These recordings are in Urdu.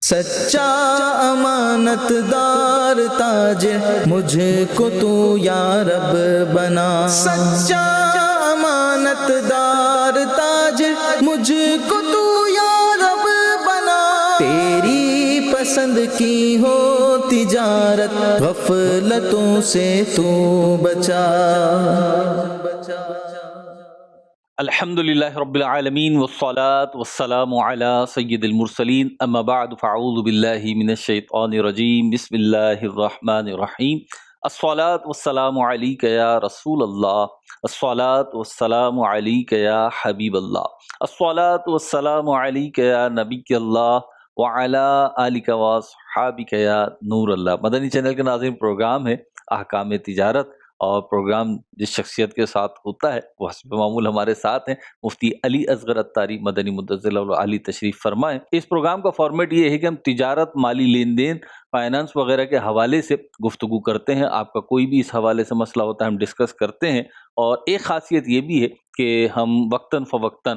سچا امانت دار تاجر مجھ کو تو یا رب بنا، سچا امانت دار تاجر مجھ کو تو یا رب بنا، تیری پسند کی ہو تجارت غفلتوں سے تو بچا۔ الحمدللہ رب العالمین والصلاة والسلام علی سید المرسلین، اما بعد فاعوذ باللہ من الشیطان الرجیم، بسم اللہ الرحمن الرحیم۔ الصلاة والسلام علیک یا رسول اللہ، الصلاة والسلام علیک یا حبیب اللہ، الصلاة والسلام علیک یا نبی اللہ وعلی آلک واصحابک یا نور اللہ۔ مدنی چینل کا ناظرین، پروگرام ہے احکام تجارت، اور پروگرام جس شخصیت کے ساتھ ہوتا ہے وہ حسب معمول ہمارے ساتھ ہیں مفتی علی اصغر عطاری مدنی متنزل علی تشریف فرمائیں۔ اس پروگرام کا فارمیٹ یہ ہے کہ ہم تجارت، مالی لین دین، فائنانس وغیرہ کے حوالے سے گفتگو کرتے ہیں۔ آپ کا کوئی بھی اس حوالے سے مسئلہ ہوتا ہے ہم ڈسکس کرتے ہیں، اور ایک خاصیت یہ بھی ہے کہ ہم وقتاً فوقتاً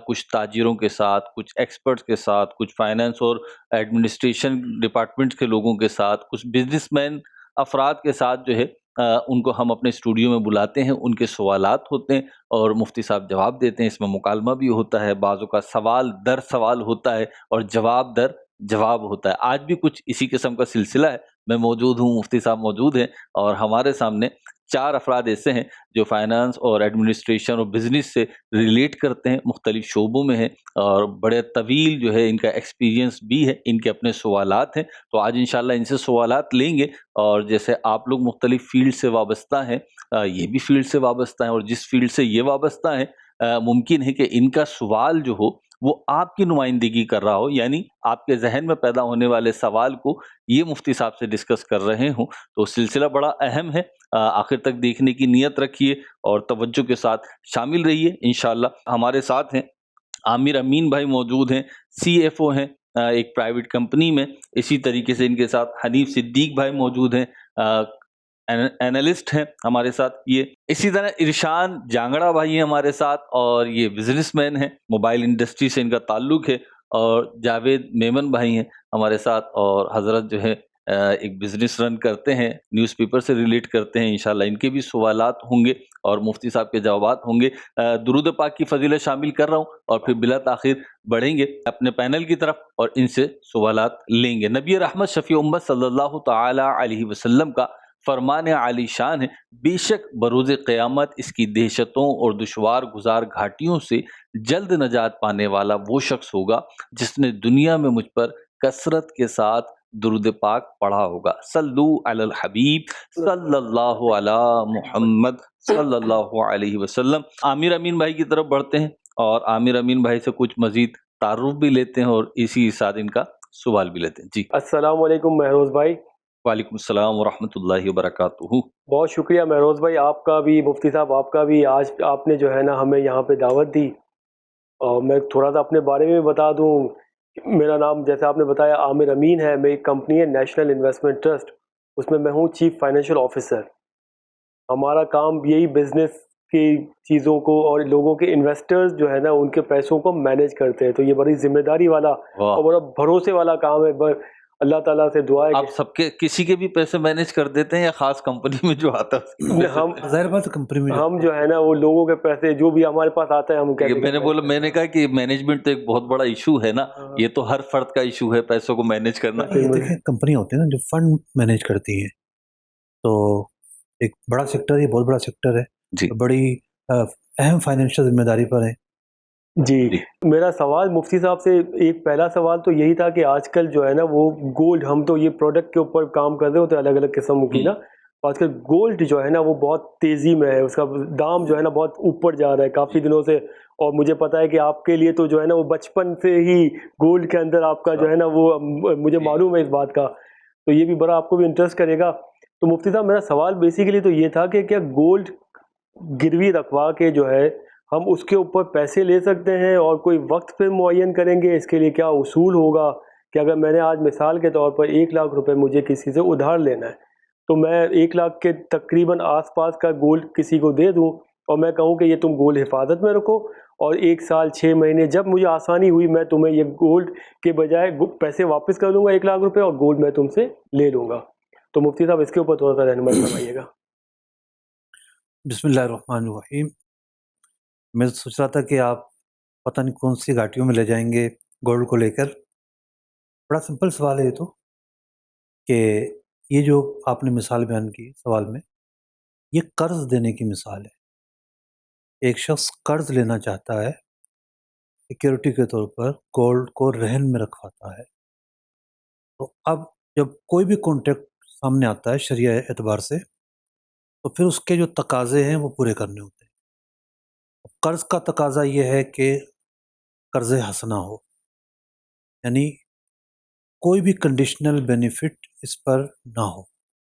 کچھ تاجروں کے ساتھ، کچھ ایکسپرٹس کے ساتھ، کچھ فائنانس اور ایڈمنسٹریشن ڈپارٹمنٹ کے لوگوں کے ساتھ، کچھ بزنس مین افراد کے ساتھ جو ہے ان کو ہم اپنے اسٹوڈیو میں بلاتے ہیں، ان کے سوالات ہوتے ہیں اور مفتی صاحب جواب دیتے ہیں۔ اس میں مکالمہ بھی ہوتا ہے، بعضوں کا سوال در سوال ہوتا ہے اور جواب در جواب ہوتا ہے۔ آج بھی کچھ اسی قسم کا سلسلہ ہے، میں موجود ہوں، مفتی صاحب موجود ہیں، اور ہمارے سامنے 4 افراد ایسے ہیں جو فائنانس اور ایڈمنسٹریشن اور بزنس سے ریلیٹ کرتے ہیں، مختلف شعبوں میں ہیں، اور بڑے طویل جو ہے ان کا ایکسپیرینس بھی ہے، ان کے اپنے سوالات ہیں۔ تو آج انشاءاللہ ان سے سوالات لیں گے، اور جیسے آپ لوگ مختلف فیلڈ سے وابستہ ہیں، یہ بھی فیلڈ سے وابستہ ہیں، اور جس فیلڈ سے یہ وابستہ ہیں ممکن ہے کہ ان کا سوال جو ہو وہ آپ کی نمائندگی کر رہا ہو، یعنی آپ کے ذہن میں پیدا ہونے والے سوال کو یہ مفتی صاحب سے ڈسکس کر رہے ہوں۔ تو سلسلہ بڑا اہم ہے، آخر تک دیکھنے کی نیت رکھیے اور توجہ کے ساتھ شامل رہیے انشاءاللہ۔ ہمارے ساتھ ہیں عامر امین بھائی، موجود ہیں، سی ایف او ہیں ایک پرائیویٹ کمپنی میں۔ اسی طریقے سے ان کے ساتھ حنیف صدیق بھائی موجود ہیں، اینالسٹ ہیں ہمارے ساتھ یہ۔ اسی طرح ارشان جانگڑا بھائی ہیں ہمارے ساتھ، اور یہ بزنس مین ہیں، موبائل انڈسٹری سے ان کا تعلق ہے۔ اور جاوید میمن بھائی ہیں ہمارے ساتھ، اور حضرت جو ہے ایک بزنس رن کرتے ہیں، نیوز پیپر سے ریلیٹ کرتے ہیں۔ انشاءاللہ ان کے بھی سوالات ہوں گے اور مفتی صاحب کے جوابات ہوں گے۔ درود پاک کی فضیلت شامل کر رہا ہوں، اور پھر بلا تاخیر بڑھیں گے اپنے پینل کی طرف اور ان سے سوالات لیں گے۔ نبی رحمت شفیع امت صلی اللہ تعالی علیہ وسلم کا فرمان عالی شان ہے، بے شک بروز قیامت اس کی دہشتوں اور دشوار گزار گھاٹیوں سے جلد نجات پانے والا وہ شخص ہوگا جس نے دنیا میں مجھ پر کثرت کے ساتھ درود پاک پڑھا ہوگا۔ صلو علی الحبیب صلی اللہ علی محمد صلی اللہ علیہ وسلم۔ عامر امین بھائی کی طرف بڑھتے ہیں، اور عامر امین بھائی سے کچھ مزید تعارف بھی لیتے ہیں اور اسی ساتھ ان کا سوال بھی لیتے ہیں۔ جی السلام علیکم مہروز بھائی۔ وعلیکم السلام ورحمۃ اللہ وبرکاتہ۔ بہت شکریہ مہروز بھائی، آپ کا بھی، مفتی صاحب آپ کا بھی۔ آج آپ نے جو ہے نا ہمیں یہاں پہ دعوت دی، اور میں تھوڑا سا اپنے بارے میں بتا دوں۔ میرا نام جیسے آپ نے بتایا عامر امین ہے، میری کمپنی ہے نیشنل انویسٹمنٹ ٹرسٹ، اس میں ہوں چیف فائنینشیل آفیسر۔ ہمارا کام یہی بزنس کی چیزوں کو اور لوگوں کے انویسٹرز جو ہے نا ان کے پیسوں کو مینیج کرتے ہیں، تو یہ بڑی ذمہ داری والا اور بڑا بھروسے والا کام ہے۔ اللہ تعالیٰ سے دعا ہے آپ سب کے کسی کے بھی پیسے مینیج کر دیتے ہیں یا خاص کمپنی میں جو آتا ہے؟ ہم ظاہر بات کمپنی میں ہم جو ہے نا وہ لوگوں کے پیسے جو بھی ہمارے پاس آتا ہے ہم میں نے کہا کہ مینجمنٹ تو ایک بہت بڑا ایشو ہے نا، یہ تو ہر فرد کا ایشو ہے پیسوں کو مینیج کرنا۔ دیکھیں کمپنی ہوتی ہے نا جو فنڈ مینیج کرتی ہے، تو ایک بڑا سیکٹر، یہ بہت بڑا سیکٹر ہے جی، بڑی اہم فائنینشیل ذمہ داری پر ہے۔ جی میرا سوال مفتی صاحب سے، ایک پہلا سوال تو یہی تھا کہ آج کل جو ہے نا وہ گولڈ، ہم تو یہ پروڈکٹ کے اوپر کام کر رہے ہوتے ہیں الگ الگ قسم کی نا، آج کل گولڈ جو ہے نا وہ بہت تیزی میں ہے، اس کا دام جو ہے نا بہت اوپر جا رہا ہے کافی دنوں سے، اور مجھے پتا ہے کہ آپ کے لیے تو جو ہے نا وہ بچپن سے ہی گولڈ کے اندر آپ کا جو ہے نا وہ مجھے معلوم ہے اس بات کا، تو یہ بھی بڑا آپ کو بھی انٹرسٹ کرے گا۔ تو مفتی صاحب میرا سوال بیسیکلی تو یہ تھا کہ کیا گولڈ گروی رکھوا کے جو ہے ہم اس کے اوپر پیسے لے سکتے ہیں، اور کوئی وقت پہ معین کریں گے؟ اس کے لیے کیا اصول ہوگا کہ اگر میں نے آج مثال کے طور پر 1 لاکھ روپے مجھے کسی سے ادھار لینا ہے، تو میں 1 لاکھ کے تقریباً آس پاس کا گولڈ کسی کو دے دوں، اور میں کہوں کہ یہ تم گولڈ حفاظت میں رکھو، اور 1 سال 6 مہینے جب مجھے آسانی ہوئی میں تمہیں یہ گولڈ کے بجائے پیسے واپس کر دوں گا 1 لاکھ روپے، اور گولڈ میں تم سے لے لوں گا. تو مفتی صاحب اس کے اوپر تھوڑا سا رہنمائی فرمائیے گا. بسم اللہ الرحمن الرحیم. میں سوچ رہا تھا کہ آپ پتہ نہیں کون سی گھاٹیوں میں لے جائیں گے گولڈ کو لے کر. بڑا سمپل سوال ہے یہ تو، کہ یہ جو آپ نے مثال بیان کی سوال میں، یہ قرض دینے کی مثال ہے. ایک شخص قرض لینا چاہتا ہے، سیکیورٹی کے طور پر گولڈ کو رہن میں رکھواتا ہے. تو اب جب کوئی بھی کانٹریکٹ سامنے آتا ہے شرعی اعتبار سے، تو پھر اس کے جو تقاضے ہیں وہ پورے کرنے ہوتے ہیں. قرض کا تقاضا یہ ہے کہ قرض حسنہ ہو، یعنی کوئی بھی کنڈیشنل بینیفٹ اس پر نہ ہو.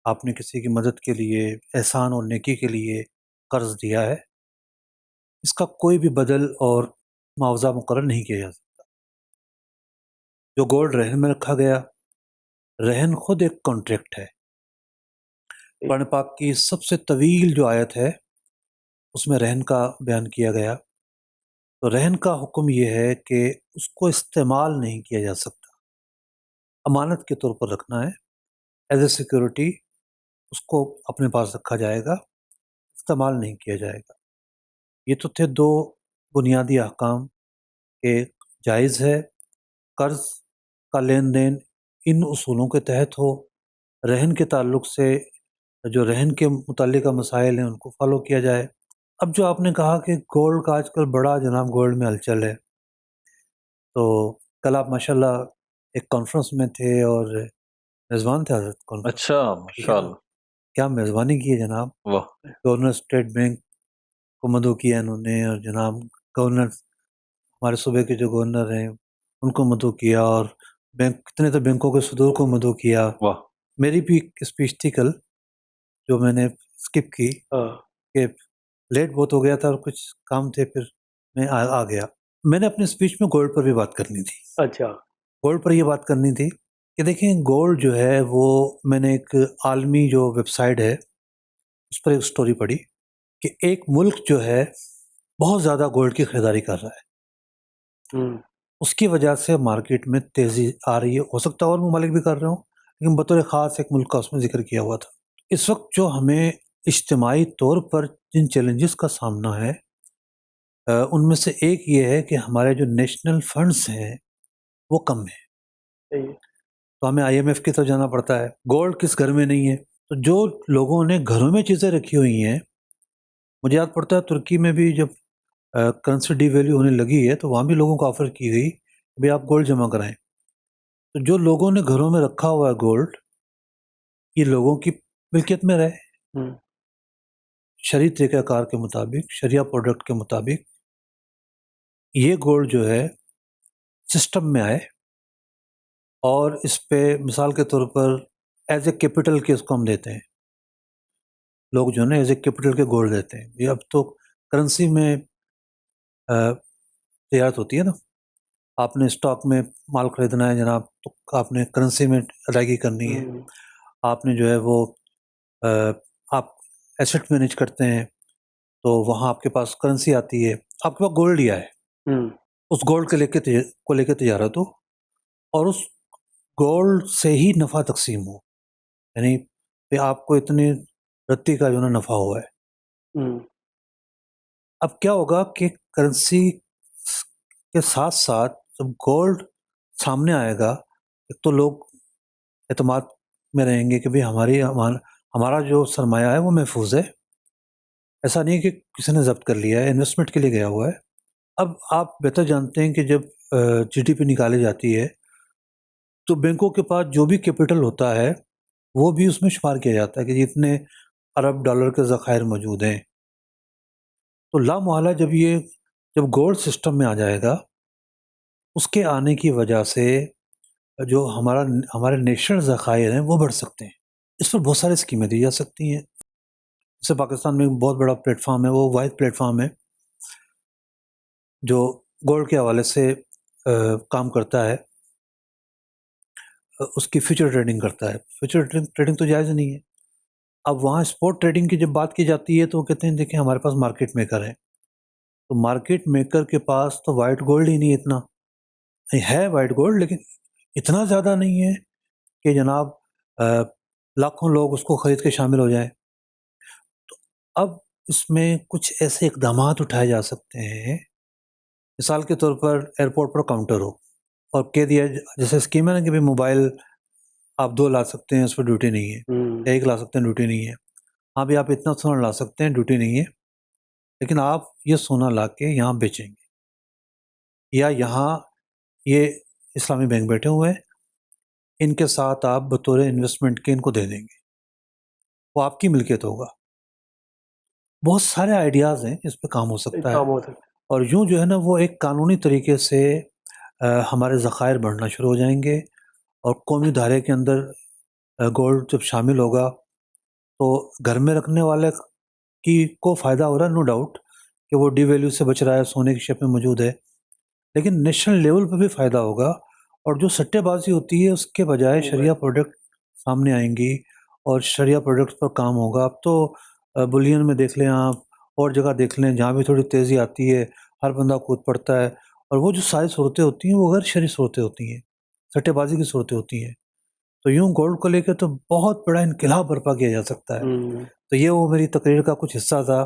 آپ نے کسی کی مدد کے لیے، احسان اور نیکی کے لیے قرض دیا ہے، اس کا کوئی بھی بدل اور معاوضہ مقرر نہیں کیا جا سکتا. جو گولڈ رہن میں رکھا گیا، رہن خود ایک کانٹریکٹ ہے. قرآن پاک کی سب سے طویل جو آیت ہے اس میں رہن کا بیان کیا گیا. تو رہن کا حکم یہ ہے کہ اس کو استعمال نہیں کیا جا سکتا، امانت کے طور پر رکھنا ہے، ایز اے سیکورٹی اس کو اپنے پاس رکھا جائے گا، استعمال نہیں کیا جائے گا. یہ تو تھے 2 بنیادی احکام کہ جائز ہے قرض کا لین دین ان اصولوں کے تحت ہو، رہن کے تعلق سے جو رہن کے متعلقہ مسائل ہیں ان کو فالو کیا جائے. اب جو آپ نے کہا کہ گولڈ کا آج کل بڑا جناب گولڈ میں ہلچل ہے، تو کل آپ ماشاءاللہ ایک کانفرنس میں تھے اور میزبان تھے حضرت کانفرنس. اچھا، ماشاءاللہ، کیا میزبانی کی ہے جناب. واہ، گورنر اسٹیٹ بینک کو مدعو کیا انہوں نے، اور جناب گورنر ہمارے صوبے کے جو گورنر ہیں ان کو مدعو کیا، اور بینک کتنے تو بینکوں کے صدور کو مدعو کیا. واہ، میری بھی ایک اسپیچ تھی کل جو میں نے اسکپ کی ہاں کہ لیٹ بہت ہو گیا تھا اور کچھ کام تھے، پھر میں آ گیا. میں نے اپنی اسپیچ میں گولڈ پر بھی بات کرنی تھی. اچھا. گولڈ پر یہ بات کرنی تھی کہ دیکھیں گولڈ جو ہے وہ، میں نے ایک عالمی جو ویب سائٹ ہے اس پر ایک سٹوری پڑھی کہ ایک ملک جو ہے بہت زیادہ گولڈ کی خریداری کر رہا ہے. اس کی وجہ سے مارکیٹ میں تیزی آ رہی ہے. ہو سکتا ہے اور ممالک بھی کر رہے ہوں، لیکن بطور خاص ایک ملک کا اس میں ذکر کیا ہوا تھا. اس وقت جو ہمیں اجتماعی طور پر جن چیلنجز کا سامنا ہے، ان میں سے ایک یہ ہے کہ ہمارے جو نیشنل فنڈز ہیں وہ کم ہیں. تو ہمیں IMF کی طرف جانا پڑتا ہے. گولڈ کس گھر میں نہیں ہے؟ تو جو لوگوں نے گھروں میں چیزیں رکھی ہوئی ہیں، مجھے یاد پڑتا ہے ترکی میں بھی جب کرنسی ڈی ویلیو ہونے لگی ہے تو وہاں بھی لوگوں کو آفر کی گئی کہ آپ گولڈ جمع کرائیں. تو جو لوگوں نے گھروں میں رکھا ہوا ہے گولڈ، یہ لوگوں کی ملکیت میں رہے، شرعی طریقہ کار کے مطابق، شریعہ پروڈکٹ کے مطابق یہ گولڈ جو ہے سسٹم میں آئے، اور اس پہ مثال کے طور پر ایز اے کیپٹل کے اس کو ہم دیتے ہیں. لوگ جو ہے نا ایز اے کیپٹل کے گولڈ دیتے ہیں. یہ اب تو کرنسی میں تجارت ہوتی ہے نا، آپ نے اسٹاک میں مال خریدنا ہے جناب تو آپ نے کرنسی میں ادائیگی کرنی ہے. آپ نے جو ہے وہ آپ ایسٹ مینیج کرتے ہیں تو وہاں آپ کے پاس کرنسی آتی ہے، آپ کے پاس گولڈ لیا ہے، اس گولڈ کے لے کے تجارت ہو، اور اس گولڈ سے ہی نفع تقسیم ہو، یعنی کہ آپ کو اتنے رتی کا جو نا نفع ہوا ہے. اب کیا ہوگا کہ کرنسی کے ساتھ ساتھ جب گولڈ سامنے آئے گا، ایک تو لوگ اعتماد میں رہیں گے کہ بھئی ہمارا جو سرمایہ ہے وہ محفوظ ہے، ایسا نہیں ہے کہ کسی نے ضبط کر لیا ہے، انویسٹمنٹ کے لیے گیا ہوا ہے. اب آپ بہتر جانتے ہیں کہ جب GDP نکالی جاتی ہے تو بینکوں کے پاس جو بھی کیپٹل ہوتا ہے وہ بھی اس میں شمار کیا جاتا ہے کہ جتنے ارب ڈالر کے ذخائر موجود ہیں. تو لا محالہ جب گولڈ سسٹم میں آ جائے گا، اس کے آنے کی وجہ سے جو ہمارے نیشنل ذخائر ہیں وہ بڑھ سکتے ہیں. اس پر بہت سارے اسکیمیں دی جا سکتی ہیں. جیسے پاکستان میں بہت بڑا پلیٹ فارم ہے، وہ واحد پلیٹ فارم ہے جو گولڈ کے حوالے سے کام کرتا ہے، اس کی فیوچر ٹریڈنگ کرتا ہے. فیوچر ٹریڈنگ تو جائز نہیں ہے، اب وہاں اسپوٹ ٹریڈنگ کی جب بات کی جاتی ہے تو وہ کہتے ہیں دیکھیں ہمارے پاس مارکیٹ میکر ہے، تو مارکیٹ میکر کے پاس تو وائٹ گولڈ ہی نہیں اتنا ہے، وائٹ گولڈ لیکن اتنا زیادہ نہیں ہے کہ جناب لاکھوں لوگ اس کو خرید کے شامل ہو جائیں۔ تو اب اس میں کچھ ایسے اقدامات اٹھائے جا سکتے ہیں، مثال کے طور پر ایئرپورٹ پر کاؤنٹر ہو اور کہہ دیا جیسے اسکیم ہے نا کہ بھائی موبائل آپ 2 لا سکتے ہیں، اس پہ ڈیوٹی نہیں ہے، 1 لا سکتے ہیں ڈیوٹی نہیں ہے، ہاں بھی آپ اتنا سونا لا سکتے ہیں ڈیوٹی نہیں ہے، لیکن آپ یہ سونا لا کے یہاں بیچیں گے، یا یہاں یہ اسلامی بینک بیٹھے ہوئے ہیں، ان کے ساتھ آپ بطور انویسٹمنٹ کے ان کو دے دیں گے، وہ آپ کی ملکیت ہوگا۔ بہت سارے آئیڈیاز ہیں اس پہ کام ہو سکتا ہے، کام ہوتا ہے۔ اور یوں جو ہے نا وہ ایک قانونی طریقے سے ہمارے ذخائر بڑھنا شروع ہو جائیں گے، اور قومی دھارے کے اندر گولڈ جب شامل ہوگا تو گھر میں رکھنے والے کی کو فائدہ ہو رہا ہے، نو ڈاؤٹ کہ وہ ڈی ویلیو سے بچ رہا ہے، سونے کی شیپ میں موجود ہے، لیکن نیشنل لیول پہ بھی فائدہ ہوگا، اور جو سٹے بازی ہوتی ہے اس کے بجائے شریعہ پروڈکٹ سامنے آئیں گی اور شریعہ پروڈکٹس پر کام ہوگا۔ اب تو بلین میں دیکھ لیں آپ، اور جگہ دیکھ لیں جہاں بھی تھوڑی تیزی آتی ہے ہر بندہ کود پڑتا ہے، اور وہ جو ساری صورتیں ہوتی ہیں وہ غیر شرعی صورتیں ہوتی ہیں، سٹے بازی کی صورتیں ہوتی ہیں۔ تو یوں گولڈ کو لے کے تو بہت بڑا انقلاب برپا کیا جا سکتا ہے۔ تو یہ وہ میری تقریر کا کچھ حصہ تھا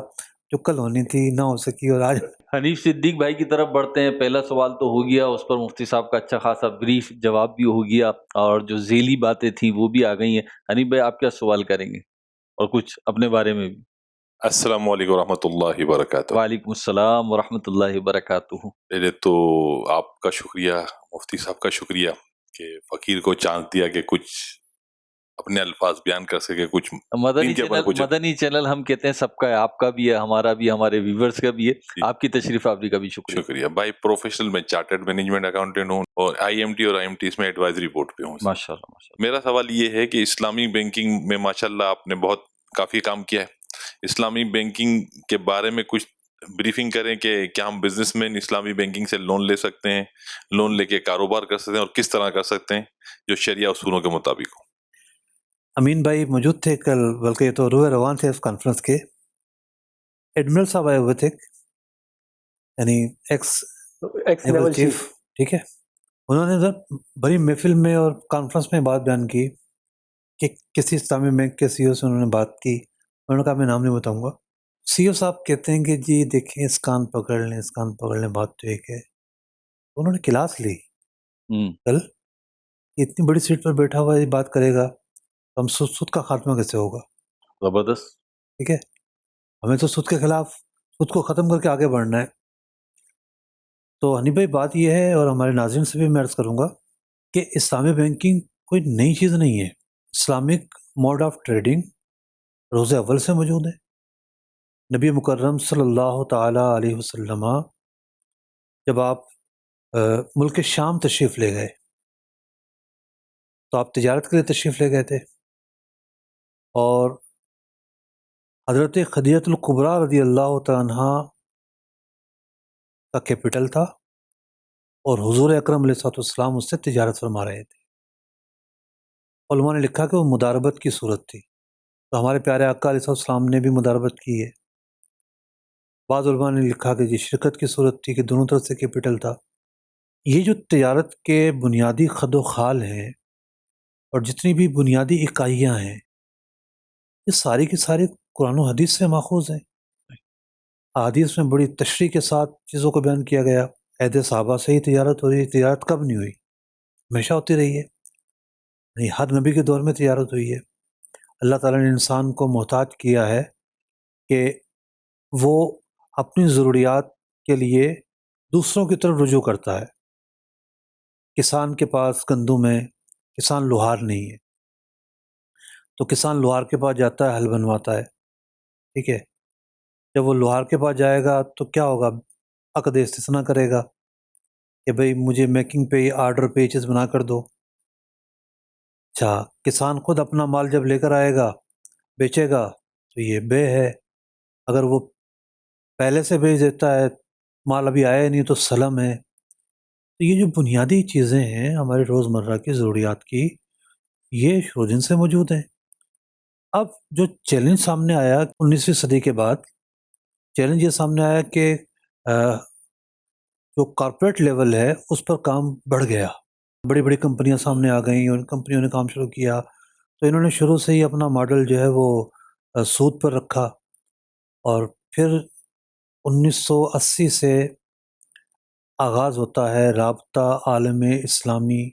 جو کل ہونی تھی، نہ ہو سکی، اور آج حنیف صدیق بھائی کی طرف بڑھتے ہیں۔ پہلا سوال تو ہو گیا، اس پر مفتی صاحب کا اچھا خاصا بریف جواب بھی ہو گیا، اور جو ذیلی باتیں تھیں وہ بھی آ گئی ہیں۔ حنیف بھائی آپ کیا سوال کریں گے، اور کچھ اپنے بارے میں بھی؟ السلام علیکم ورحمۃ اللہ وبرکاتہ۔ وعلیکم السلام ورحمۃ اللہ وبرکاتہ۔ پہلے تو آپ کا شکریہ، مفتی صاحب کا شکریہ کہ فقیر کو چانس دیا کہ کچھ اپنے الفاظ بیان کر سکے، کچھ دین کے اوپر کچھ۔ مدنی چینل ہم کہتے ہیں سب کا ہے، آپ کا بھی ہے، ہمارا بھی، ہمارے ویورز کا بھی ہے۔ آپ کی تشریف آوری کا بھی شکریہ۔ شکریہ بھائی۔ پروفیشنل میں چارٹرڈ مینجمنٹ اکاؤنٹنٹ ہوں، اور آئی ایم ٹی اور آئی ایم ٹی میں ایڈوائزری بورڈ پہ ہوں۔ ماشاء اللہ۔ میرا سوال یہ ہے کہ اسلامی بینکنگ میں ماشاءاللہ آپ نے بہت کافی کام کیا ہے، اسلامی بینکنگ کے بارے میں کچھ بریفنگ کریں کہ کیا ہم بزنس مین اسلامی بینکنگ سے لون لے سکتے ہیں، لون لے کے کاروبار کر سکتے ہیں، اور کس طرح کر سکتے ہیں جو شریعہ اصولوں کے مطابق ہو۔ امین بھائی موجود تھے کل، بلکہ یہ تو روح روان تھے اس کانفرنس کے۔ ایڈمرل صاحب آئے ہوئے تھے، یعنی ایکس نیول چیف، ٹھیک ہے۔ انہوں نے بڑی محفل میں اور کانفرنس میں بات بیان کی کہ کسی اسلامی بینک کے سی او سے انہوں نے بات کی، انہوں نے کہا میں نام نہیں بتاؤں گا۔ سی او صاحب کہتے ہیں کہ جی دیکھیں اس کان پکڑ لیں، اس کان پکڑ لیں، بات تو ایک ہے۔ انہوں نے کلاس لی کل، اتنی بڑی سیٹ پر بیٹھا ہوا یہ بات کرے گا تو ہم سود کا خاتمہ کیسے ہوگا؟ زبردست، ٹھیک ہے، ہمیں تو سود کے خلاف، سود کو ختم کر کے آگے بڑھنا ہے۔ تو حنیف بھائی بات یہ ہے، اور ہمارے ناظرین سے بھی میں عرض کروں گا کہ اسلامی بینکنگ کوئی نئی چیز نہیں ہے۔ اسلامک موڈ آف ٹریڈنگ روز اول سے موجود ہے۔ نبی مکرم صلی اللہ تعالیٰ علیہ وسلم جب آپ ملک شام تشریف لے گئے تو آپ تجارت کے لیے تشریف لے گئے تھے، اور حضرت خدیجہ الکبریٰ رضی اللہ تعالیٰ عنہ کا کیپٹل تھا، اور حضور اکرم علیہ السلام اس سے تجارت فرما رہے تھے۔ علماء نے لکھا کہ وہ مداربت کی صورت تھی، تو ہمارے پیارے آقا علیہ السلام نے بھی مداربت کی ہے۔ بعض علماء نے لکھا کہ یہ شرکت کی صورت تھی کہ دونوں طرف سے کیپٹل تھا۔ یہ جو تجارت کے بنیادی خد و خال ہیں اور جتنی بھی بنیادی اکائیاں ہیں، یہ ساری کی ساری قرآن و حدیث سے ماخوذ ہیں۔ حدیث میں بڑی تشریح کے ساتھ چیزوں کو بیان کیا گیا۔ عہد صحابہ سے ہی تجارت ہو رہی ہے، تجارت کب نہیں ہوئی؟ ہمیشہ ہوتی رہی ہے، نہیں، ہر نبی کے دور میں تجارت ہوئی ہے۔ اللہ تعالیٰ نے انسان کو محتاج کیا ہے کہ وہ اپنی ضروریات کے لیے دوسروں کی طرف رجوع کرتا ہے۔ کسان کے پاس گندم ہے، کسان لوہار نہیں ہے، تو کسان لوہار کے پاس جاتا ہے، حل بنواتا ہے، ٹھیک ہے۔ جب وہ لوہار کے پاس جائے گا تو کیا ہوگا؟ عقد استثناء کرے گا کہ بھئی مجھے میکنگ پہ آرڈر پہ یہ چیز بنا کر دو۔ اچھا، کسان خود اپنا مال جب لے کر آئے گا، بیچے گا، تو یہ بے ہے۔ اگر وہ پہلے سے بیچ دیتا ہے، مال ابھی آیا نہیں، تو سلم ہے۔ تو یہ جو بنیادی چیزیں ہیں ہمارے روزمرہ کی ضروریات کی، یہ شروع دن سے موجود ہیں۔ اب جو چیلنج سامنے آیا 19ویں صدی کے بعد، چیلنج یہ سامنے آیا کہ جو کارپوریٹ لیول ہے اس پر کام بڑھ گیا، بڑی بڑی کمپنیاں سامنے آ گئیں، اور ان کمپنیوں نے کام شروع کیا، تو انہوں نے شروع سے ہی اپنا ماڈل جو ہے وہ سود پر رکھا، اور پھر 1980 سے آغاز ہوتا ہے رابطہ عالم اسلامی،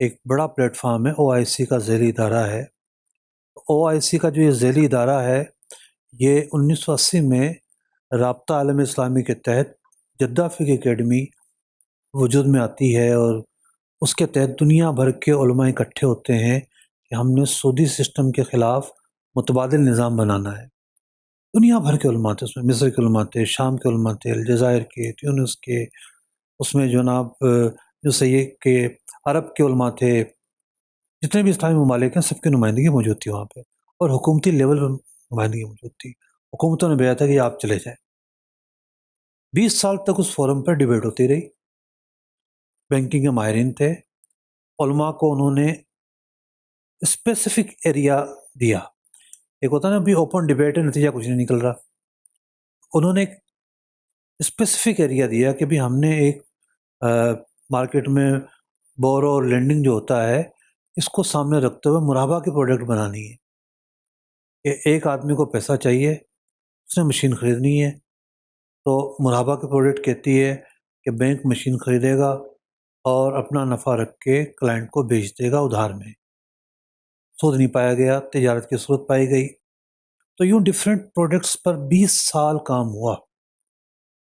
ایک بڑا پلیٹ فارم ہے، OIC کا ذیلی ادارہ ہے۔ OIC کا جو یہ ذیلی ادارہ ہے، یہ 1980 میں رابطہ عالم اسلامی کے تحت جدہ فقہ اکیڈمی وجود میں آتی ہے، اور اس کے تحت دنیا بھر کے علماء اکٹھے ہوتے ہیں کہ ہم نے سودی سسٹم کے خلاف متبادل نظام بنانا ہے۔ دنیا بھر کے علماء تھے، اس میں مصر کے علماء تھے، شام کے علماء تھے، الجزائر کے، تیونس کے، اس میں جناب جو سید کے عرب کے علماء تھے، جتنے بھی اسلامی ممالک ہیں سب کی نمائندگی موجود تھی وہاں پہ، اور حکومتی لیول پر نمائندگی موجود تھی۔ حکومتوں نے بھیجا تھا کہ آپ چلے جائیں۔ 20 سال تک اس فورم پر ڈیبیٹ ہوتی رہی، بینکنگ کے ماہرین تھے، علماء کو انہوں نے اسپیسیفک ایریا دیا۔ ایک ہوتا ہے نا بھی اوپن ڈیبیٹ ہے، نتیجہ کچھ نہیں نکل رہا، انہوں نے ایک اسپیسیفک ایریا دیا کہ بھی ہم نے ایک مارکیٹ میں بورو اور لینڈنگ جو ہوتا ہے اس کو سامنے رکھتے ہوئے مرابہ کی پروڈکٹ بنانی ہے کہ ایک آدمی کو پیسہ چاہیے، اس نے مشین خریدنی ہے، تو مرابہ کی پروڈکٹ کہتی ہے کہ بینک مشین خریدے گا اور اپنا نفع رکھ کے کلائنٹ کو بیچ دے گا ادھار میں، سود نہیں پایا گیا، تجارت کی صورت پائی گئی۔ تو یوں ڈیفرنٹ پروڈکٹس پر 20 سال کام ہوا،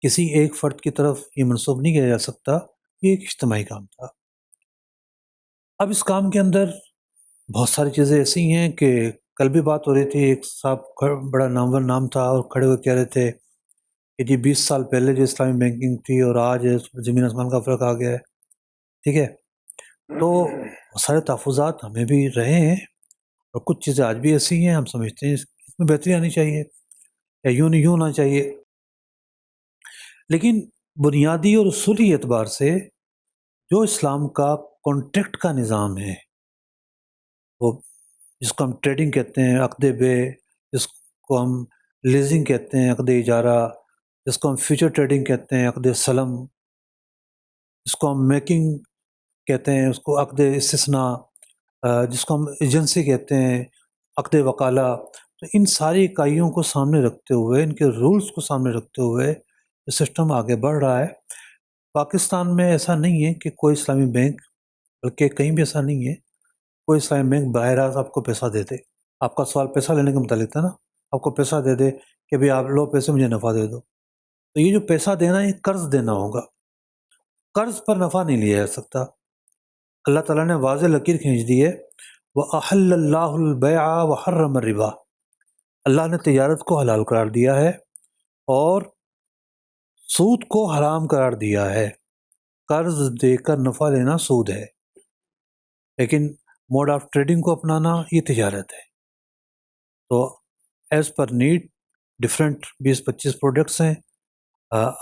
کسی ایک فرد کی طرف یہ منسوب نہیں کیا جا سکتا، یہ ایک اجتماعی کام تھا۔ اب اس کام کے اندر بہت ساری چیزیں ایسی ہیں کہ کل بھی بات ہو رہی تھی، ایک صاحب بڑا نامور نام تھا اور کھڑے ہوئے کہہ رہے تھے کہ جی 20 سال پہلے جو اسلامی بینکنگ تھی اور آج زمین آسمان کا فرق آ گیا ہے، ٹھیک ہے۔ تو سارے تحفظات ہمیں بھی رہے ہیں، اور کچھ چیزیں آج بھی ایسی ہیں ہم سمجھتے ہیں اس میں بہتری آنی چاہیے یا یوں نہیں یوں ہونا چاہیے، لیکن بنیادی اور اصولی اعتبار سے جو اسلام کا کانٹریکٹ کا نظام ہے، وہ جس کو ہم ٹریڈنگ کہتے ہیں، عقد بے، جس کو ہم لیزنگ کہتے ہیں، عقد اجارہ، جس کو ہم فیوچر ٹریڈنگ کہتے ہیں، عقد سلم، جس کو ہم میکنگ کہتے ہیں، اس کو عقد استثناء، جس کو ہم ایجنسی کہتے ہیں، عقد وکالہ، تو ان ساری اکائیوں کو سامنے رکھتے ہوئے، ان کے رولز کو سامنے رکھتے ہوئے یہ سسٹم آگے بڑھ رہا ہے۔ پاکستان میں ایسا نہیں ہے کہ کوئی اسلامی بینک، بلکہ کہیں بھی ایسا نہیں ہے کوئی اسلامی بینک براہ راست آپ کو پیسہ دے دے۔ آپ کا سوال پیسہ لینے کے متعلق تھا نا، آپ کو پیسہ دے دے کہ بھئی آپ لو پیسے مجھے نفع دے دو، تو یہ جو پیسہ دینا یہ قرض دینا ہوگا، قرض پر نفع نہیں لیا جا سکتا۔ اللہ تعالیٰ نے واضح لکیر کھینچ دی ہے، وَأَحَلَّ اللَّهُ الْبَيْعَ وَحَرَّمَ الرِّبَا، اللہ نے تجارت کو حلال قرار دیا ہے اور سود کو حرام قرار دیا ہے۔ قرض دے کر نفع لینا سود ہے، لیکن موڈ آف ٹریڈنگ کو اپنانا یہ تجارت ہے۔ تو as per need different 20-25 products ہیں،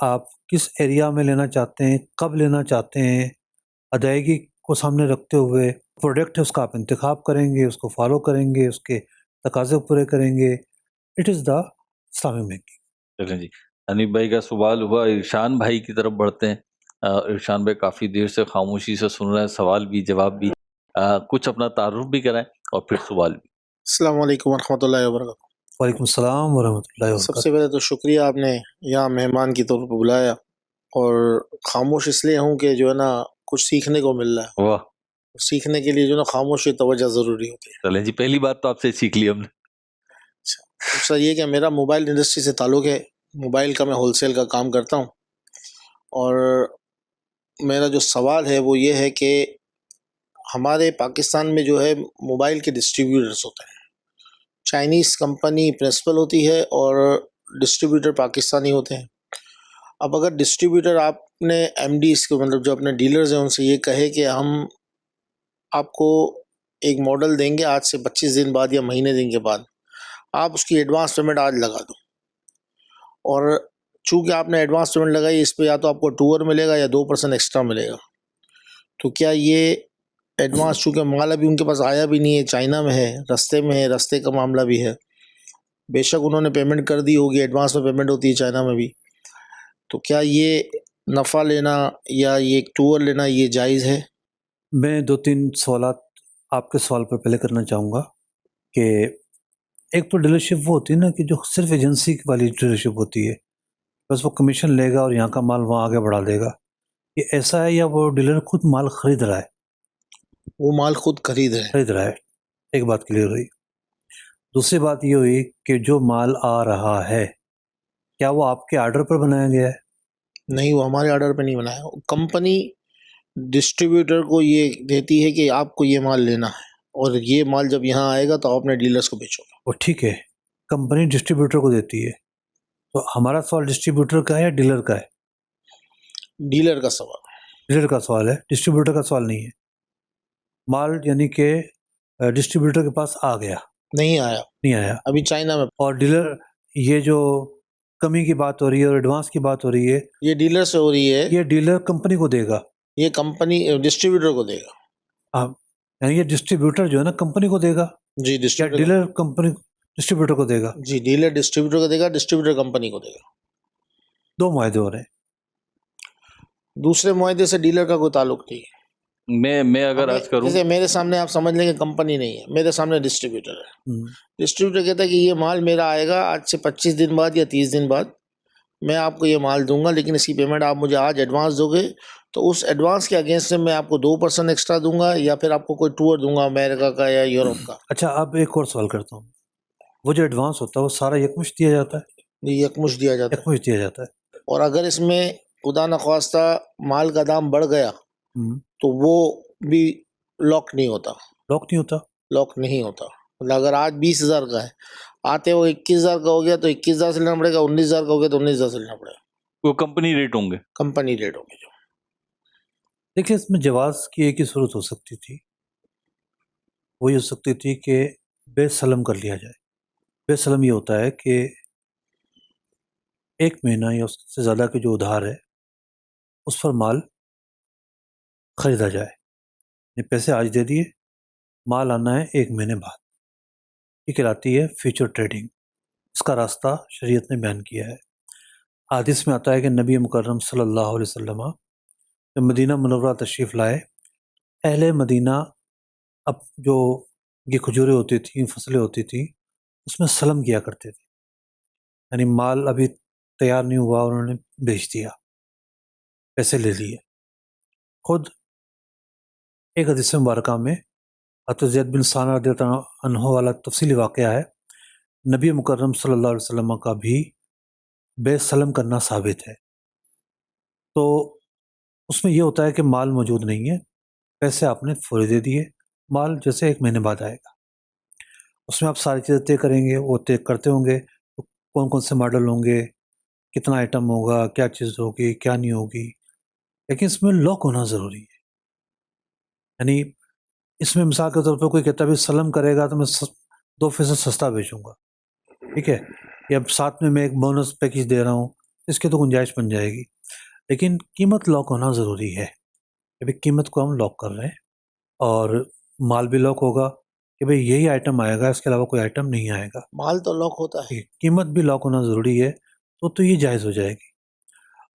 آپ کس ایریا میں لینا چاہتے ہیں، کب لینا چاہتے ہیں، ادائیگی کو سامنے رکھتے ہوئے پروڈکٹ ہے اس کا آپ انتخاب کریں گے، اس کو فالو کریں گے، اس کے تقاضے پورے کریں گے۔ اٹ از دا اسلامی بینکنگ۔ چلیں جی، حنیف بھائی کا سوال ہوا، ارشان بھائی کی طرف بڑھتے ہیں۔ ارشان بھائی کافی دیر سے خاموشی سے سن رہے ہیں، سوال بھی جواب بھی، کچھ اپنا تعارف بھی کرائیں اور پھر سوال بھی۔ السلام علیکم ورحمۃ اللہ وبرکاتہ۔ وعلیکم السلام ورحمۃ اللہ سب وبرکاتہ۔ سے پہلے تو شکریہ، آپ نے یہاں مہمان کی طور پر بلایا، اور خاموش اس لیے ہوں کہ جو ہے نا کچھ سیکھنے کو مل رہا ہے، واہ، سیکھنے کے لیے جو ہے نا خاموشی توجہ ضروری ہوتی ہے۔ چلیں جی، پہلی بات تو آپ سے سیکھ لی ہم نے۔ دوسرا یہ کہ میرا موبائل انڈسٹری سے تعلق ہے، موبائل کا میں ہول سیل کا کام کرتا ہوں، اور میرا جو سوال ہے وہ یہ ہے کہ ہمارے پاکستان میں جو ہے موبائل کے ڈسٹریبیوٹرز ہوتے ہیں، چائنیز کمپنی پرنسپل ہوتی ہے اور ڈسٹریبیوٹر پاکستانی ہوتے ہیں۔ اب اگر ڈسٹریبیوٹر آپ نے ایم ڈیز کو، مطلب جو اپنے ڈیلرز ہیں، ان سے یہ کہے کہ ہم آپ کو ایک ماڈل دیں گے آج سے 25 دن بعد یا مہینے دن کے بعد، آپ اس کی ایڈوانس پیمنٹ آج لگا دو، اور چونکہ آپ نے ایڈوانس پیمنٹ لگائی، اس پہ یا تو آپ کو 2 ملے گا یا 2% ایکسٹرا ملے گا، تو کیا یہ ایڈوانس چونکہ مال ابھی ان کے پاس آیا بھی نہیں ہے، چائنا میں ہے، رستے کا معاملہ بھی ہے، بے شک انہوں نے پیمنٹ کر دی ہوگی، ایڈوانس میں پیمنٹ ہوتی ہے چائنا میں بھی، تو کیا یہ نفع لینا یا یہ ایک ٹور لینا یہ جائز ہے؟ میں 2-3 سوالات آپ کے سوال پر پہلے کرنا چاہوں گا کہ ایک تو ڈیلرشپ وہ ہوتی ہے نا کہ جو صرف ایجنسی والی ڈیلرشپ ہوتی ہے، بس وہ کمیشن لے گا اور یہاں کا مال وہاں آگے بڑھا دے گا، یہ ایسا ہے یا وہ ڈیلر خود مال خرید رہا ہے؟ وہ مال خود خرید رہا ہے، ایک بات کلیئر ہوئی۔ دوسری بات یہ ہوئی کہ جو مال آ رہا ہے کیا وہ آپ کے آرڈر پر بنایا گیا ہے؟ نہیں، وہ ہمارے آرڈر پہ نہیں بنایا، کمپنی ڈسٹریبیوٹر کو یہ دیتی ہے کہ آپ کو یہ مال لینا ہے، اور یہ مال جب یہاں آئے گا تو آپ اپنے ڈیلرز کو بیچو گے۔ وہ ٹھیک ہے، کمپنی ڈسٹریبیوٹر کو دیتی ہے، تو ہمارا سوال ڈسٹریبیوٹر کا ہے یا ڈیلر کا ہے؟ ڈیلر کا سوال، ڈیلر کا سوال ہے، ڈسٹریبیوٹر کا سوال نہیں ہے۔ مال یعنی کہ ڈسٹریبیوٹر کے پاس آ گیا، نہیں آیا ابھی چائنا میں، اور ڈیلر، یہ جو کمی کی بات ہو رہی ہے اور ایڈوانس کی بات ہو رہی ہے، یہ ڈیلر سے ہو رہی ہے، یہ ڈیلر کمپنی کو دے گا، یہ کمپنی ڈسٹریبیوٹر کو دے گا۔ یعنی یہ ڈسٹریبیوٹر جو ہے نا کمپنی کو دے گا جی یا ڈسٹریبیوٹر، ڈیلر کمپنی ڈسٹریبیوٹر کو دے گا؟ جی ڈیلر ڈسٹریبیوٹر کو دے گا، ڈسٹریبیوٹر کمپنی کو دے گا۔ 2 معاہدے ہو رہے ہیں۔ دوسرے معاہدے سے ڈیلر کا کوئی تعلق نہیں ہے۔ میں اگر عرض کروں، جیسے میرے سامنے آپ سمجھ لیں کہ کمپنی نہیں ہے، میرے سامنے ڈسٹریبیوٹر ہے، ڈسٹریبیوٹر کہتا ہے کہ یہ مال میرا آئے گا آج سے 25 دن بعد یا 30 دن بعد، میں آپ کو یہ مال دوں گا، لیکن اس کی پیمنٹ آپ مجھے آج ایڈوانس دو گے، تو اس ایڈوانس کے اگینسٹ میں آپ کو 2% ایکسٹرا دوں گا، یا پھر آپ کو کوئی ٹور دوں گا امریکہ کا یا یورپ کا۔ اچھا، اب ایک اور سوال کرتا ہوں، وہ جو ایڈوانس ہوتا ہے وہ سارا یکمشت دیا جاتا ہے؟ یہ یکمشت دیا جاتا ہے، یکمشت دیا جاتا ہے۔ اور اگر اس میں خدا نخواستہ مال کا دام بڑھ گیا تو وہ بھی لاک نہیں ہوتا، لاک نہیں ہوتا۔ مطلب اگر آج 20,000 کا ہے، آتے وہ 21,000 کا ہو گیا تو 21,000 سے لینا پڑے گا، 19,000 کا ہو گیا تو 19,000 سے لینا پڑے گا، وہ کمپنی ریٹ ہوں گے، کمپنی ریٹ ہوں گے۔ جو دیکھیں، اس میں جواز کی ایک ہی صورت ہو سکتی تھی، وہی ہو سکتی تھی کہ بے سلم کر لیا جائے۔ بے سلم یہ ہوتا ہے کہ 1 مہینہ یا اس سے زیادہ کے جو ادھار ہے اس پر مال خریدا جائے، یہ پیسے آج دے دیے، مال آنا ہے 1 مہینے بعد، یہ کہلاتی ہے فیوچر ٹریڈنگ۔ اس کا راستہ شریعت نے بیان کیا ہے۔ حدیث میں آتا ہے کہ نبی مکرم صلی اللہ علیہ وسلم جب مدینہ منورہ تشریف لائے، اہل مدینہ اب جو یہ کھجوریں ہوتی تھیں، فصلیں ہوتی تھیں، اس میں سلم کیا کرتے تھے، یعنی مال ابھی تیار نہیں ہوا انہوں نے بیچ دیا، پیسے لے لیے۔ خود ایک حدیث مبارکہ میں حضرت زید بن ثانہ رضی اللہ عنہ والا تفصیلی واقعہ ہے، نبی مکرم صلی اللہ علیہ وسلم کا بھی بے سلم کرنا ثابت ہے۔ تو اس میں یہ ہوتا ہے کہ مال موجود نہیں ہے، پیسے آپ نے فوری دے دیے، مال جیسے 1 مہینے بعد آئے گا۔ اس میں آپ ساری چیزیں طے کریں گے، وہ طے کرتے ہوں گے کون کون سے ماڈل ہوں گے، کتنا آئٹم ہوگا، کیا چیز ہوگی، کیا نہیں ہوگی، لیکن اس میں لاک ہونا ضروری ہے۔ یعنی اس میں مثال کے طور پہ کوئی کہتا ہے سلم کرے گا تو میں 2% سستا بیچوں گا، ٹھیک ہے، یا ساتھ میں ایک بونس پیکیج دے رہا ہوں، اس کی تو گنجائش بن جائے گی، لیکن قیمت لاک ہونا ضروری ہے۔ ابھی قیمت کو ہم لاک کر رہے ہیں، اور مال بھی لاک ہوگا کہ بھئی یہی آئٹم آئے گا، اس کے علاوہ کوئی آئٹم نہیں آئے گا، مال تو لاک ہوتا ہے، قیمت بھی لاک ہونا ضروری ہے، تو یہ جائز ہو جائے گی۔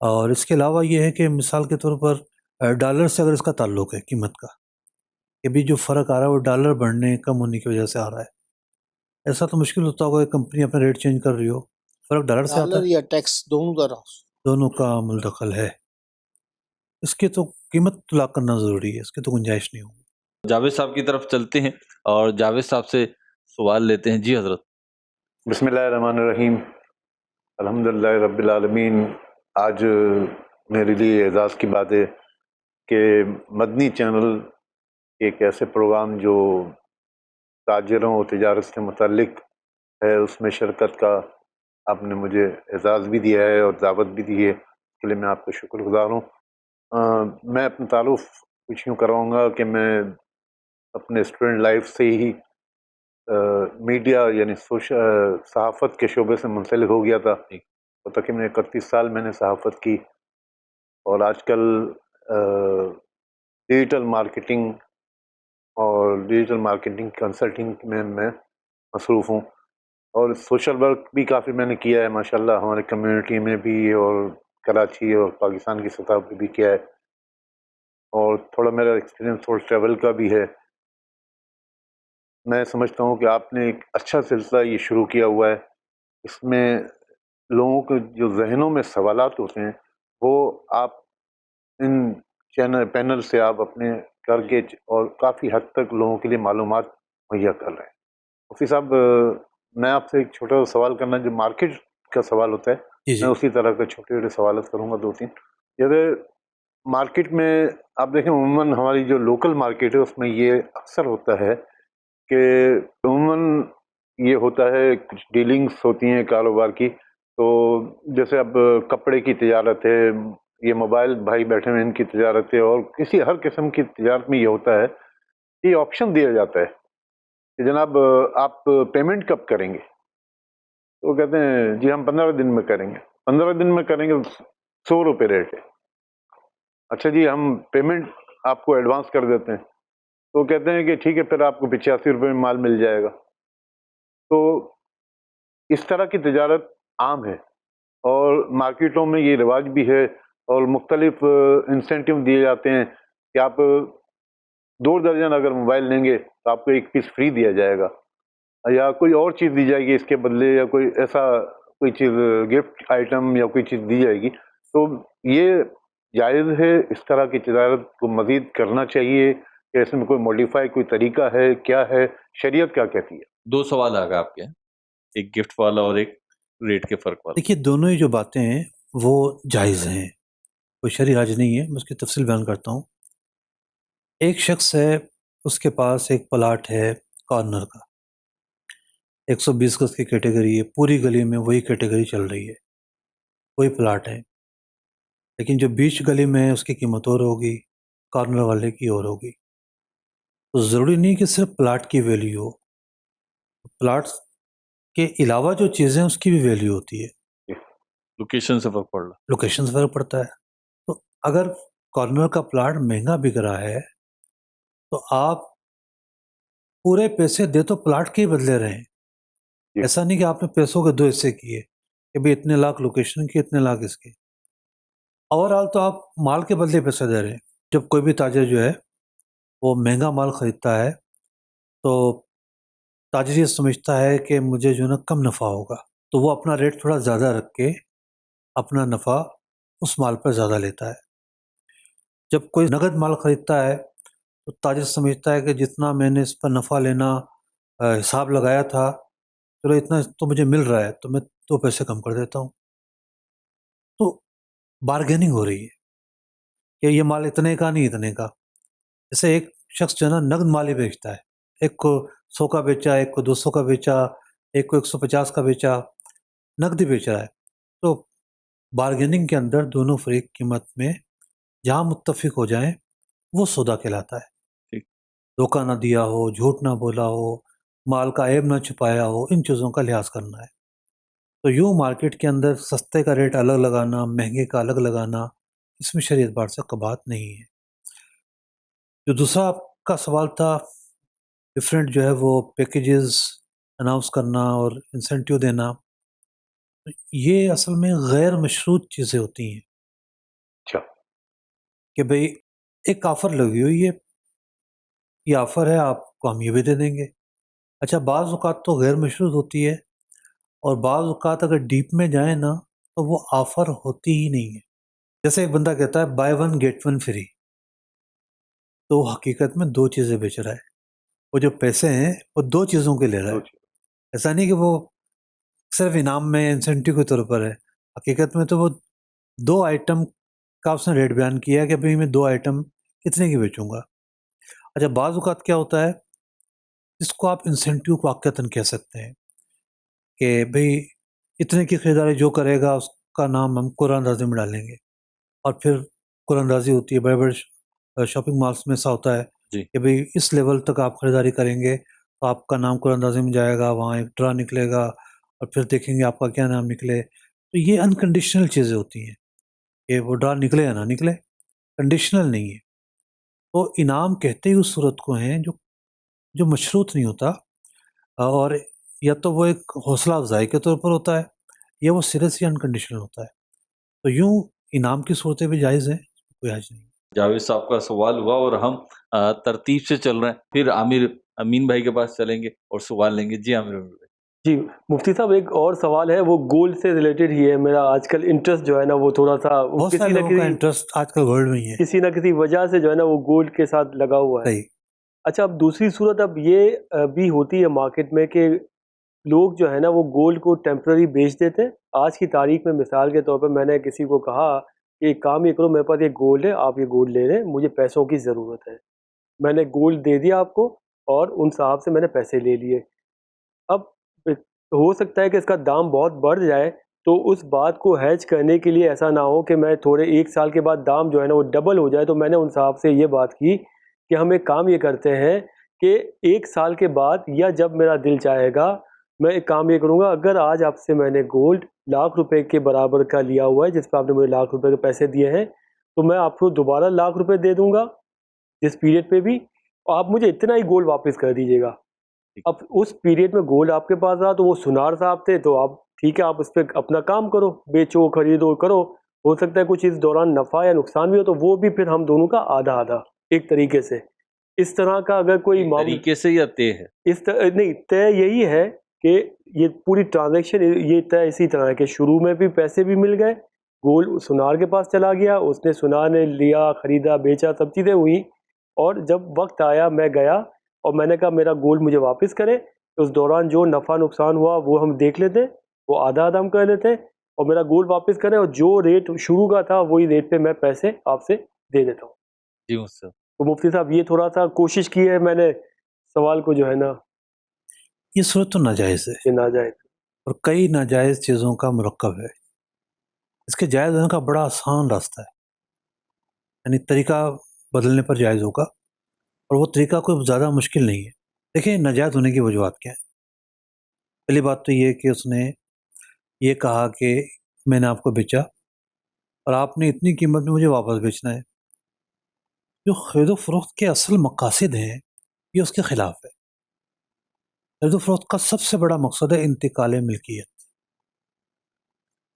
اور اس کے علاوہ یہ ہے کہ مثال کے طور پر ڈالر سے اگر اس کا تعلق ہے قیمت کا، کہ بھی جو فرق آ رہا ہے وہ ڈالر بڑھنے کم ہونے کی وجہ سے آ رہا ہے، ایسا تو مشکل ہوتا ہوگا کہ کمپنی اپنا ریٹ چینج کر رہی ہو، فرق ڈالر سے آتا ڈالر ہے، یا ٹیکس دونوں کا رہا، دونوں کا ملدخل ہے، اس کی تو قیمت لاک کرنا ضروری ہے، اس کی تو گنجائش نہیں ہوگی۔ جاوید صاحب کی طرف چلتے ہیں اور جاوید صاحب سے سوال لیتے ہیں۔ جی حضرت۔ بسم اللہ الرحمن الرحیم، الحمدللہ رب العالمین۔ آج میرے لیے اعزاز کی بات ہے کہ مدنی چینل ایک ایسے پروگرام جو تاجروں اور تجارت سے متعلق ہے، اس میں شرکت کا آپ نے مجھے اعزاز بھی دیا ہے اور دعوت بھی دی ہے، اس کے لیے میں آپ کا شکر گزار ہوں۔ میں اپنا تعارف کچھ یوں کراؤں گا کہ میں اپنے اسٹوڈنٹ لائف سے ہی میڈیا یعنی صحافت کے شعبے سے منسلک ہو گیا تھا، اور تقریباً 31 سال میں نے صحافت کی، اور آج کل digital marketing digital marketing consulting میں مصروف ہوں، اور سوشل ورک بھی کافی میں نے کیا ہے ماشاءاللہ، ہمارے کمیونٹی میں بھی اور کراچی اور پاکستان کی سطح پہ بھی کیا ہے، اور تھوڑا میرا ایکسپیرینس تھوڑا ٹریول کا بھی ہے۔ میں سمجھتا ہوں کہ آپ نے ایک اچھا سلسلہ یہ شروع کیا ہوا ہے، اس میں لوگوں کے جو ذہنوں میں سوالات ہوتے ہیں وہ آپ ان پینل سے آپ اپنے کر کے اور کافی حد تک لوگوں کے لیے معلومات مہیا کر رہے ہیں۔ مفتی صاحب، میں آپ سے ایک چھوٹا سا سوال کرنا، جو مارکیٹ کا سوال ہوتا ہے جی جی میں اسی طرح کے چھوٹے چھوٹے سوالات کروں گا، 2-3۔ جیسے مارکیٹ میں آپ دیکھیں عموماً ہماری جو لوکل مارکیٹ ہے اس میں یہ اکثر ہوتا ہے کہ عموماً یہ ہوتا ہے کچھ ڈیلنگس ہوتی ہیں کاروبار کی، تو جیسے اب کپڑے کی تجارت ہے، یہ موبائل بھائی بیٹھے ہوئے ان کی تجارت ہے، اور کسی ہر قسم کی تجارت میں یہ ہوتا ہے کہ یہ آپشن دیا جاتا ہے کہ جناب آپ پیمنٹ کب کریں گے؟ تو وہ کہتے ہیں جی ہم 15 دن میں کریں گے، 15 دن میں کریں گے، 100 روپے ریٹ ہے۔ اچھا جی ہم پیمنٹ آپ کو ایڈوانس کر دیتے ہیں، تو وہ کہتے ہیں کہ ٹھیک ہے پھر آپ کو 85 روپے میں مال مل جائے گا۔ تو اس طرح کی تجارت عام ہے، اور مارکیٹوں میں یہ رواج بھی ہے، اور مختلف انسینٹیو دیے جاتے ہیں کہ آپ 2 درجن اگر موبائل لیں گے تو آپ کو 1 پیس فری دیا جائے گا، یا کوئی اور چیز دی جائے گی اس کے بدلے، یا کوئی ایسا کوئی چیز گفٹ آئٹم یا کوئی چیز دی جائے گی۔ تو یہ جائز ہے اس طرح کی تجارت کو مزید کرنا چاہیے کہ اس میں کوئی موڈیفائی کوئی طریقہ ہے، کیا ہے، شریعت کیا کہتی ہے؟ 2 سوال آ گئے آپ کے، ایک گفٹ والا اور ایک ریٹ کے فرق والا۔ دیکھیے دونوں ہی جو باتیں ہیں وہ جائز ہیں، کوئی شرعی حرج نہیں ہے، میں اس کی تفصیل بیان کرتا ہوں۔ ایک شخص ہے، اس کے پاس ایک پلاٹ ہے کارنر کا، 120 گز کی کیٹیگری ہے، پوری گلی میں وہی کیٹیگری چل رہی ہے، وہی پلاٹ ہے، لیکن جو بیچ گلی میں ہے اس کی قیمت اور ہوگی، کارنر والے کی اور ہوگی۔ تو ضروری نہیں کہ صرف پلاٹ کی ویلیو ہو، پلاٹ کے علاوہ جو چیزیں اس کی بھی ویلیو ہوتی ہے، لوکیشن سے فرق پڑ رہا۔ لوکیشن سے فرق پڑتا ہے۔ تو اگر کارنر کا پلاٹ مہنگا بک رہا ہے تو آپ پورے پیسے دے تو پلاٹ کے ہی بدلے رہے ہیں، ایسا نہیں کہ آپ نے پیسوں کے 2 حصے کیے کہ بھئی اتنے لاکھ لوکیشن کی، اتنے لاکھ اس کے، اوورآل تو آپ مال کے بدلے پیسے دے رہے ہیں۔ جب کوئی بھی تاجر جو ہے وہ مہنگا مال خریدتا ہے تو تاجر یہ سمجھتا ہے کہ مجھے جو ہے نا کم نفع ہوگا، تو وہ اپنا ریٹ تھوڑا زیادہ رکھ کے اپنا نفع اس مال پر زیادہ لیتا ہے۔ جب کوئی نقد مال خریدتا ہے تو تاجر سمجھتا ہے کہ جتنا میں نے اس پر نفع لینا حساب لگایا تھا، چلو اتنا تو مجھے مل رہا ہے تو میں 2 پیسے کم کر دیتا ہوں۔ تو بارگیننگ ہو رہی ہے کہ یہ مال اتنے کا نہیں اتنے کا۔ جیسے ایک شخص جو ہے نا نقد مال ہی بیچتا ہے، ایک کو 100 کا بیچا، ایک کو 200 کا بیچا، ایک کو 150 کا بیچا، نقد ہی بیچ رہا ہے۔ تو بارگیننگ کے اندر دونوں فریق قیمت میں جہاں متفق ہو جائیں وہ سودا کہلاتا ہے۔ ٹھیک۔ دھوکہ نہ دیا ہو، جھوٹ نہ بولا ہو، مال کا عیب نہ چھپایا ہو، ان چیزوں کا لحاظ کرنا ہے۔ تو یوں مارکیٹ کے اندر سستے کا ریٹ الگ لگانا، مہنگے کا الگ لگانا، اس میں شریعت بار سے قباحت نہیں ہے۔ جو دوسرا آپ کا سوال تھا، ڈفرینٹ جو ہے وہ پیکیجز اناؤنس کرنا اور انسینٹیو دینا، یہ اصل میں غیر مشروط چیزیں ہوتی ہیں اچھا، کہ بھئی ایک آفر لگی ہوئی ہے، یہ آفر ہے، آپ کو ہم یہ بھی دے دیں گے۔ اچھا بعض اوقات تو غیر مشروط ہوتی ہے، اور بعض اوقات اگر ڈیپ میں جائیں نا تو وہ آفر ہوتی ہی نہیں ہے۔ جیسے ایک بندہ کہتا ہے بائی 1 گیٹ 1 فری، تو وہ حقیقت میں 2 چیزیں بیچ رہا ہے، وہ جو پیسے ہیں وہ 2 چیزوں کے لے رہا ہے۔ ایسا نہیں کہ وہ صرف انعام میں انسینٹیو کے طور پر ہے، حقیقت میں تو وہ 2 آئٹم کا اس نے ریٹ بیان کیا ہے کہ بھئی میں 2 آئٹم کتنے کی بیچوں گا۔ اچھا بعض اوقات کیا ہوتا ہے، اس کو آپ انسینٹیو واقعتاً کہہ سکتے ہیں کہ بھئی اتنے کی خریداری جو کرے گا اس کا نام ہم قرآن اندازی میں ڈالیں گے، اور پھر قرآن اندازی ہوتی ہے بڑے بڑے شاپنگ مالس میں، ایسا ہوتا ہے جی۔ کہ بھئی اس لیول تک آپ خریداری کریں گے تو آپ کا نام قرآن اندازی میں جائے گا، وہاں ایک ڈرا نکلے گا اور پھر دیکھیں گے آپ کا کیا نام نکلے۔ تو یہ انکنڈیشنل چیزیں ہوتی ہیں کہ وہ ڈرا نکلے یا نہ نکلے، کنڈیشنل نہیں ہے۔ تو انعام کہتے ہی اس صورت کو ہیں جو جو مشروط نہیں ہوتا، اور یا تو وہ ایک حوصلہ افزائی کے طور پر ہوتا ہے یا وہ سیریس یا انکنڈیشنل ہوتا ہے. تو یوں انعام کی صورتیں بھی جائز ہیں، کوئی حرج نہیں. جاوید صاحب کا سوال ہوا اور ہم ترتیب سے چل رہے ہیں، پھر عامر امین بھائی کے پاس چلیں گے اور سوال لیں گے. جی عامر امین بھائی. جی مفتی صاحب، ایک اور سوال ہے، وہ گولڈ سے ریلیٹڈ ہی ہے. میرا آج کل انٹرسٹ جو ہے نا وہ تھوڑا سا بہت سارے لوگوں کا انٹرسٹ آج کل گولڈ میں ہی ہے، کسی نہ کسی وجہ سے جو ہے نا وہ گولڈ کے ساتھ لگا ہوا ہے. صحیح. اچھا، اب دوسری صورت اب یہ بھی ہوتی ہے مارکیٹ میں کہ لوگ جو ہے نا وہ گولڈ کو ٹیمپرری بیچ دیتے ہیں. آج کی تاریخ میں مثال کے طور پہ میں نے کسی کو کہا کہ ایک کام یہ کرو، میرے پاس یہ گولڈ ہے، آپ یہ گولڈ لے لیں، مجھے پیسوں کی ضرورت ہے. میں نے گولڈ دے دیا آپ کو اور ان صاحب سے میں نے پیسے لے لیے. اب ہو سکتا ہے کہ اس کا دام بہت بڑھ جائے، تو اس بات کو ہیج کرنے کے لیے ایسا نہ ہو کہ میں تھوڑے ایک سال کے بعد دام جو ہے نا وہ ڈبل ہو جائے. تو میں نے ان صاحب سے یہ بات کی کہ ہم ایک کام یہ کرتے ہیں کہ ایک سال کے بعد یا جب میرا دل چاہے گا، میں ایک کام یہ کروں گا، اگر آج آپ سے میں نے گولڈ ₹1,00,000 کے برابر کا لیا ہوا ہے، جس پہ آپ نے مجھے ₹1,00,000 کے پیسے دیے ہیں، تو میں آپ کو دوبارہ ₹1,00,000 دے دوں گا جس پیریڈ پہ بھی، اور آپ مجھے اتنا ہی گولڈ واپس کر دیجیے گا. اب اس پیریڈ میں گولڈ آپ کے پاس رہا تو وہ سنار صاحب تھے، تو آپ ٹھیک ہے، آپ اس پہ اپنا کام کرو، بیچو، خریدو، کرو. ہو سکتا ہے کچھ اس دوران نفع یا نقصان بھی ہو، تو وہ بھی پھر ہم دونوں کا آدھا آدھا ایک طریقے سے. اس طرح کا اگر کوئی طریقے سے یا طے ہے؟ اس طرح نہیں، طے یہی ہے کہ یہ پوری ٹرانزیکشن یہ طے اسی طرح ہے کہ شروع میں بھی پیسے بھی مل گئے، گولڈ سنار کے پاس چلا گیا، اس نے سنار نے لیا، خریدا، بیچا، سب چیزیں ہوئی، اور جب وقت آیا میں گیا اور میں نے کہا میرا گولڈ مجھے واپس کرے. اس دوران جو نفع نقصان ہوا وہ ہم دیکھ لیتے، وہ آدھا آدھا ہم کر لیتے، اور میرا گولڈ واپس کریں، اور جو ریٹ شروع کا تھا وہی ریٹ پہ میں پیسے آپ سے دے دیتا ہوں. جی مفتی صاحب. تو مفتی صاحب یہ تھوڑا سا کوشش کی ہے میں نے سوال کو جو ہے نا، یہ صورت تو ناجائز ہے، یہ ناجائز. اور کئی ناجائز چیزوں کا مرکب ہے. اس کے جائز ہونے کا بڑا آسان راستہ ہے، یعنی طریقہ بدلنے پر جائز ہوگا، اور وہ طریقہ کوئی زیادہ مشکل نہیں ہے. دیکھیں ناجائز ہونے کی وجوہات کیا ہیں. پہلی بات تو یہ کہ اس نے یہ کہا کہ میں نے آپ کو بیچا اور آپ نے اتنی قیمت میں مجھے واپس بیچنا ہے. جو خرید و فروخت کے اصل مقاصد ہیں یہ اس کے خلاف ہے. خرید و فروخت کا سب سے بڑا مقصد ہے انتقال ملکیت.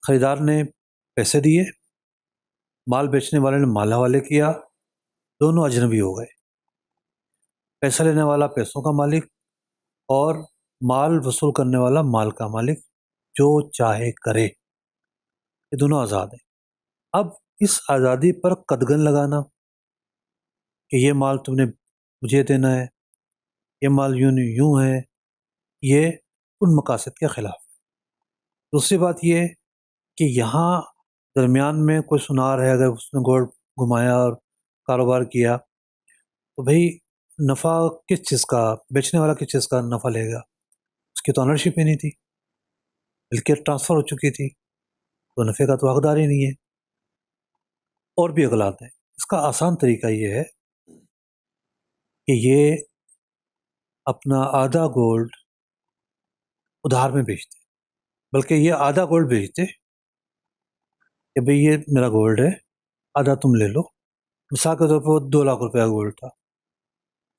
خریدار نے پیسے دیے، مال بیچنے والے نے مال حوالے کیا، دونوں اجنبی ہو گئے. پیسہ لینے والا پیسوں کا مالک اور مال وصول کرنے والا مال کا مالک، جو چاہے کرے، یہ دونوں آزاد ہیں. اب اس آزادی پر قدغن لگانا کہ یہ مال تم نے مجھے دینا ہے، یہ مال یوں نہیں یوں ہے، یہ ان مقاصد کے خلاف ہے. دوسری بات یہ کہ یہاں درمیان میں کوئی سنار ہے، اگر اس نے گولڈ گھمایا اور کاروبار کیا تو بھئی نفع کس چیز کا، بیچنے والا کس چیز کا نفع لے گا؟ اس کی تو آنرشپ ہی نہیں تھی، ملکیت ٹرانسفر ہو چکی تھی، تو نفع کا تو حقدار ہی نہیں ہے. اور بھی اغلاط ہیں. اس کا آسان طریقہ یہ ہے کہ یہ اپنا آدھا گولڈ ادھار میں بیچتے، بلکہ یہ آدھا گولڈ بیچتے کہ بھئی یہ میرا گولڈ ہے، آدھا تم لے لو. مثال کے طور پر وہ ₹2,00,000 کا گولڈ تھا،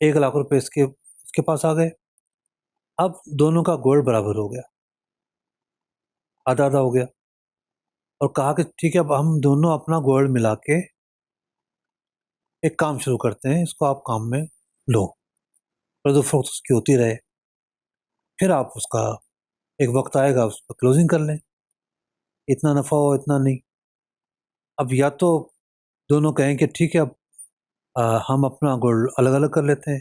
₹1,00,000 اس کے پاس آ گئے. اب دونوں کا گولڈ برابر ہو گیا، آدھا آدھا ہو گیا، اور کہا کہ ٹھیک ہے اب ہم دونوں اپنا گولڈ ملا کے ایک کام شروع کرتے ہیں، اس کو آپ کام میں لو، خرید و فروخت اس کی ہوتی رہے، پھر آپ اس کا ایک وقت آئے گا اس پر کلوزنگ کر لیں، اتنا نفع ہو اتنا نہیں. اب یا تو دونوں کہیں کہ ٹھیک ہے اب ہم اپنا گولڈ الگ الگ کر لیتے ہیں،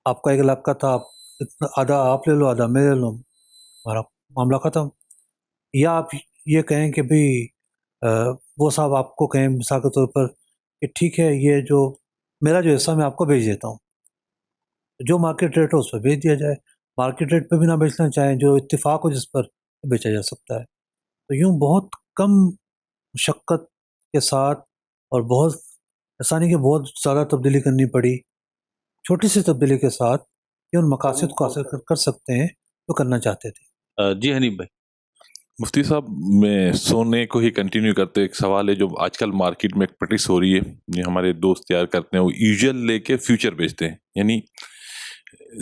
آپ کا 1,00,000 کا تھا، آدھا آپ لے لو آدھا میں لے لوں، ہمارا معاملہ ختم. یا آپ یہ کہیں کہ بھئی وہ صاحب آپ کو کہیں مثال کے طور پر کہ ٹھیک ہے یہ جو میرا جو حصہ میں آپ کو بیچ دیتا ہوں، جو مارکیٹ ریٹ ہو اس پہ بیچ دیا جائے، مارکیٹ ریٹ پہ بھی نہ بیچنا چاہیں، جو اتفاق ہو جس پر بیچا جا سکتا ہے. تو یوں بہت کم مشقت کے ساتھ اور بہت ایسا نہیں کہ بہت زیادہ تبدیلی کرنی پڑی، چھوٹی سی تبدیلی کے ساتھ یہ ان مقاصد کو حاصل کر سکتے ہیں جو کرنا چاہتے تھے. جی حنیف بھائی. مفتی صاحب، میں سونے کو ہی کنٹینیو کرتے ایک سوال ہے جو آج کل مارکیٹ میں ایک پریکٹس ہو رہی ہے، یہ ہمارے دوست تیار کرتے ہیں، وہ یوزل لے کے فیوچر بیچتے ہیں. یعنی